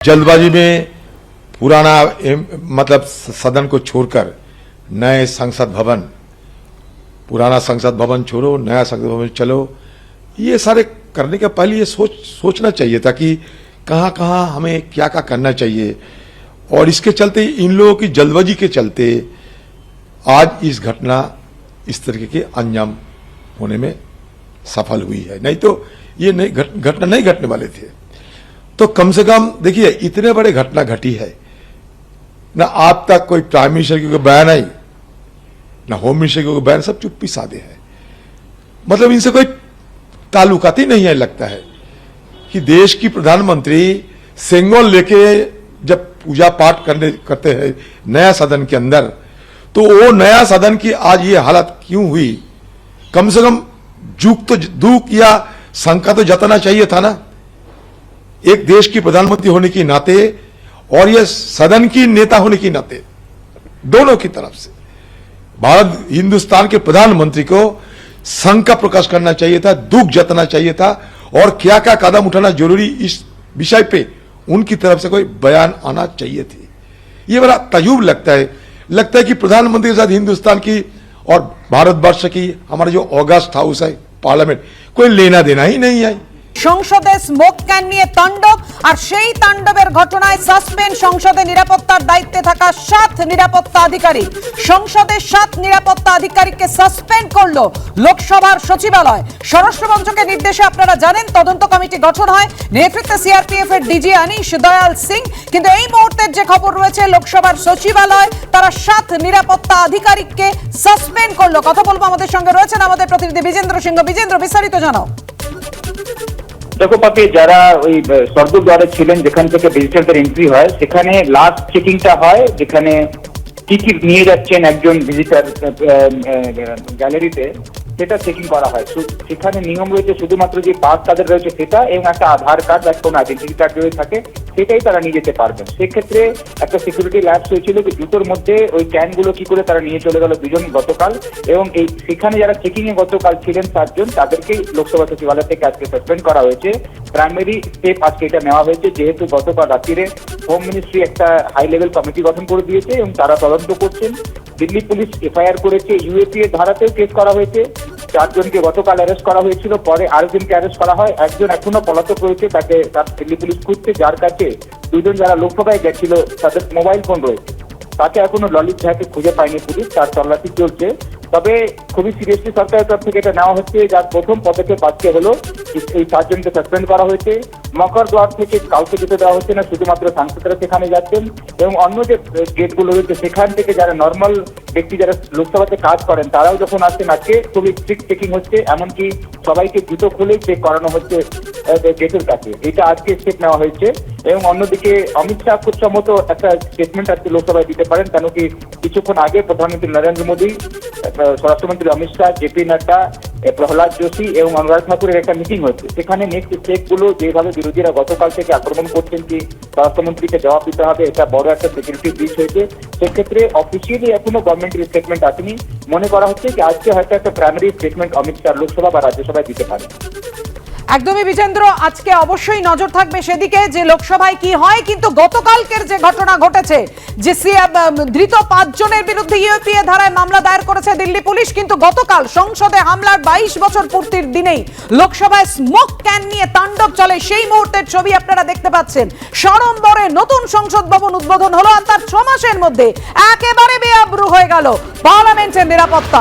जल्दबाजी में पुराना मतलब सदन को छोड़कर नए संसद भवन, पुराना संसद भवन छोड़ो, नया संसद भवन चलो, ये सारे करने के पहले ये सोचना चाहिए था कि कहाँ कहाँ हमें क्या क्या करना चाहिए। और इसके चलते इन लोगों की जल्दबाजी के चलते आज इस घटना इस तरीके के अंजाम होने में सफल हुई है, नहीं तो ये घटना नहीं घटने वाले थे। तो कम से कम देखिए, इतने बड़े घटना घटी है ना, आज तक कोई प्राइम मिनिस्टर की कोई बयान आई, ना होम मिनिस्टर की कोई बयान, सब चुप्पी साधे हैं। मतलब इनसे कोई ताल्लुकात ही नहीं है। लगता है कि देश की प्रधानमंत्री सेंगोल लेके जब पूजा पाठ करते हैं नया सदन के अंदर, तो वो नया सदन की आज ये हालत क्यों हुई? कम से कम दुख या शंका तो जताना चाहिए था ना, एक देश की प्रधानमंत्री होने के नाते और यह सदन की नेता होने के नाते, दोनों की तरफ से भारत हिंदुस्तान के प्रधानमंत्री को शंका प्रकाश करना चाहिए था, दुख जताना चाहिए था, और क्या क्या कदम उठाना जरूरी इस विषय पे उनकी तरफ से कोई बयान आना चाहिए थी। ये बड़ा तजुब लगता है कि प्रधानमंत्री के साथ हिंदुस्तान की और भारतवर्ष की हमारा जो ऑगस्ट हाउस है पार्लियामेंट, कोई लेना देना ही नहीं है। সংসদে স্মোক ক্যান নিয়ে তাণ্ডব, আর সেই তাণ্ডবের ঘটনায় সাসপেন্ড সংসদে নিরাপত্তার দায়িত্বে থাকা 7 নিরাপত্তা আধিকারিক। সংসদের 7 নিরাপত্তা আধিকারিককে সাসপেন্ড করলো লোকসভার সচিবালয়। স্বরাষ্ট্র মন্ত্রকের নির্দেশে আপনারা জানেন তদন্ত কমিটি গঠন হয়, নেতৃত্বে সিআরপিএফ এর ডিজি আনিশ দয়াল সিং। কিন্তু এই মুহূর্তের যে খবর রয়েছে, লোকসভার সচিবালয় তারা 7 নিরাপত্তা আধিকারিককে সাসপেন্ড করলো। কথা বলবো, আমাদের সঙ্গে রয়েছেন আমাদের প্রতিনিধি বিজেন্দ্র সিংহ। বিজেন্দ্র, বিস্তারিত জানাও। দেখো পাপি, যারা ওই স্বর্গদ্বারে ছিলেন যেখান থেকে ভিজিটরদের এন্ট্রি হয়, সেখানে লাস্ট চেকিংটা হয়, যেখানে টিকিট নিয়ে যাচ্ছেন একজন ভিজিটর গ্যালারিতে, সেটা চেকিং করা হয়। সেখানে নিয়ম রয়েছে শুধুমাত্র যে পাস তাদের রয়েছে সেটা, এবং একটা আধার কার্ড বা কোনো আইডেন্টিটি কার্ড যদি থাকে সেটাই তারা নিয়ে যেতে পারবেন। সেক্ষেত্রে একটা সিকিউরিটি ল্যাপস হয়েছিল যে জুতোর মধ্যে ওই ক্যানগুলো কি করে তারা নিয়ে চলে গেল দুজন গতকাল, এবং এই সেখানে যারা চেকিং এ গতকাল ছিলেন 7 জন, তাদেরকেই লোকসভা সচিবালয় থেকে আজকে সাসপেন্ড করা হয়েছে। প্রাইমারি স্টেপ আজকে এটা নেওয়া হয়েছে, যেহেতু গতকাল রাত্রিরে হোম মিনিস্ট্রি একটা হাই লেভেল কমিটি গঠন করে দিয়েছে এবং তারা তদন্ত করছেন। দিল্লি পুলিশ এফআইআর করেছে, ইউএপি এর ধারাতেও কেস করা হয়েছে। 4 জনকে গতকাল অ্যারেস্ট করা হয়েছিল, পরে আরেকজনকে অ্যারেস্ট করা হয়। একজন এখনো পলাতক রয়েছে, তাকে দিল্লি পুলিশ খুঁজছে, যার কাছে 2 জন যারা লোকসভায় গেছিল তাদের মোবাইল ফোন রয়েছে। তাকে এখনো ললিত ঝাকে খুঁজে পায়নি পুলিশ, তার তল্লাশি চলছে। তবে খুবই সিরিয়াসলি সরকারের তরফ থেকে এটা নেওয়া হচ্ছে, যার প্রথম পদক্ষেপ আজকে হলো এই 4 জনকে সাসপেন্ড করা হয়েছে। মকর দ্বার থেকে কাউকে যেতে দেওয়া হচ্ছে না, শুধুমাত্র সাংসদরা সেখানে যাচ্ছেন, এবং অন্য যে গেটগুলো রয়েছে সেখান থেকে যারা নর্মাল ব্যক্তি যারা লোকসভাতে কাজ করেন তারাও যখন আসছেন, আজকে খুবই স্ট্রিক্ট চেকিং হচ্ছে, এমনকি সবাইকে জুতো খুলে চেক করানো হচ্ছে গেটের কাছে। এটা আজকে স্টেপ নেওয়া হয়েছে। এবং অন্যদিকে অমিত শাহ খুব সম্ভবত একটা স্টেটমেন্ট আজকে লোকসভায় দিতে পারেন, কেন কি কিছুক্ষণ আগে প্রধানমন্ত্রী নরেন্দ্র মোদী, স্বরাষ্ট্রমন্ত্রী অমিত শাহ, জেপি নাড্ডা, প্রহ্লাদ যোশী এবং অনুরাগ ঠাকুরের একটা মিটিং হচ্ছে। সেখানে নেক্সট স্টেপগুলো যেভাবে বিরোধীরা গতকাল থেকে আক্রমণ করছেন কি স্বরাষ্ট্রমন্ত্রীকে জবাব দিতে হবে, এটা বড় একটা সিকিউরিটি ব্রিচ হয়েছে। সেক্ষেত্রে অফিসিয়ালি এখনো গভর্নমেন্টের স্টেটমেন্ট আসেনি। মনে করা হচ্ছে যে আজকে হয়তো একটা প্রাইমারি স্টেটমেন্ট অমিত শাহ লোকসভা বা রাজ্যসভায় দিতে পারে। একদমই বিজেন্দ্র, আজকে অবশ্যই নজর থাকবে সেদিকে যে লোকসভায় কি হয়। কিন্তু গতকালকের যে ঘটনা ঘটেছে, যে ধৃত 5 জনের বিরুদ্ধে ইউএপিএ ধারায় মামলা দায়ের করেছে দিল্লি পুলিশ, কিন্তু গতকাল সংসদে হামলার 22 বছর পূর্তির দিনেই লোকসভায় স্মোক ক্যান নিয়ে তাণ্ডব চলে। সেই মুহূর্তের ছবি আপনারা দেখতে পাচ্ছেন। সড়ম্বরে নতুন সংসদ ভবন উদ্বোধন হলো, আর তার 6 মাসের মধ্যে একেবারে বেআব্রু হয়ে গেল পার্লামেন্টের নিরাপত্তা।